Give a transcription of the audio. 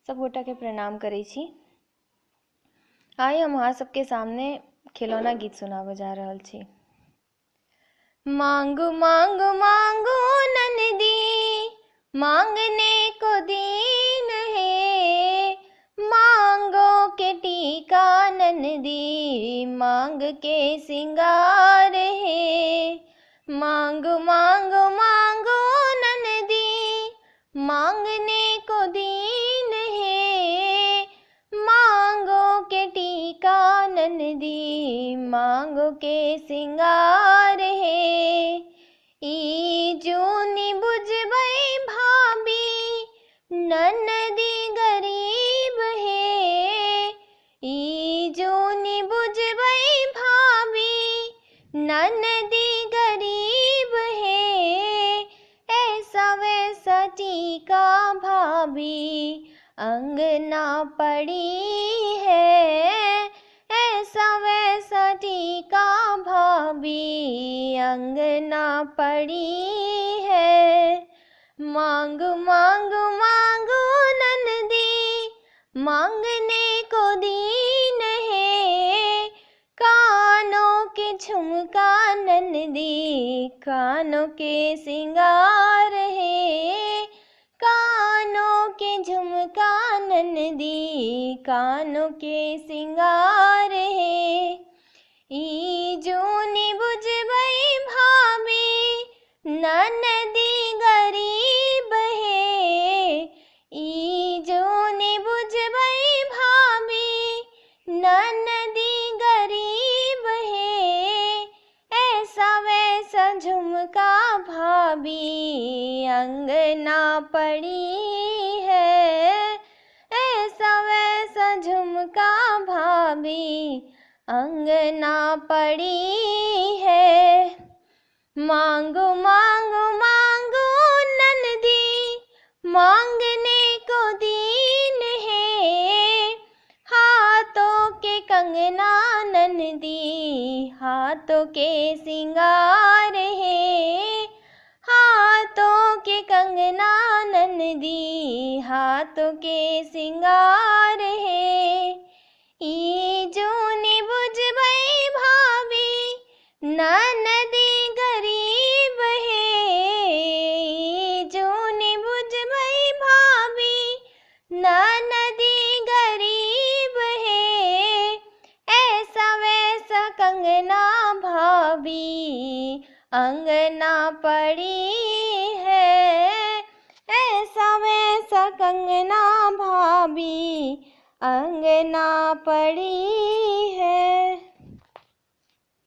सब गोटा के प्रणाम करै छी। आइ हम अहाँ सबके सामने खिलौना गीत सुनाबऽ जा रहल छी। मांगू मांगू मांगू ननदी, मांगने को दीन है। मांगो के टीका ननदी, मांग के सिंगार है। मांगू मांगू मांगू ननदी, मांगने को दीन है। मांगो के टीका ननदी, मांगो के सिंगार है। ई जूनी बुझबै भाभी, ननदी गरीब है। ई जूनी बुझबै भाभी, ननदी गरीब है। ऐसा वैसा टीका भाभी, अंगना पड़ी है। ऐसा वैसा टीका भाभी, अंगना पड़ी है। मांगू मांगू मांगू ननदी, मांगने को दीन है। कानों के झुमका ननदी, कानों के सिंगार है। कानों के झुमका ननदी, कानों के सिंगार है। ई जूनी बुझबै भाभी, ननदी गरीब है। ई जूनी बुझबै भाभी, ननदी गरीब है। ऐसा वैसा झुमका भाभी, अंगना पड़ी है। ऐसा वैसा झुमका भाभी, अंगना पड़ी है। मांगो मांगो मांगो ननदी, मांगने को दीन है। हाथों के कंगना ननदी, हाथों के सिंगार है। हाथों के कंगना ननदी, हाथों के सिंगार है। ई जूनी बुझबै भाभी, ननदी गरीब है। ई जूनी बुझबै भाभी, ननदी गरीब है। ऐसा वैसा कंगना भाभी, अंगना पड़ी है। ऐसा वैसा कंगना भाभी, अंगना पड़ी है।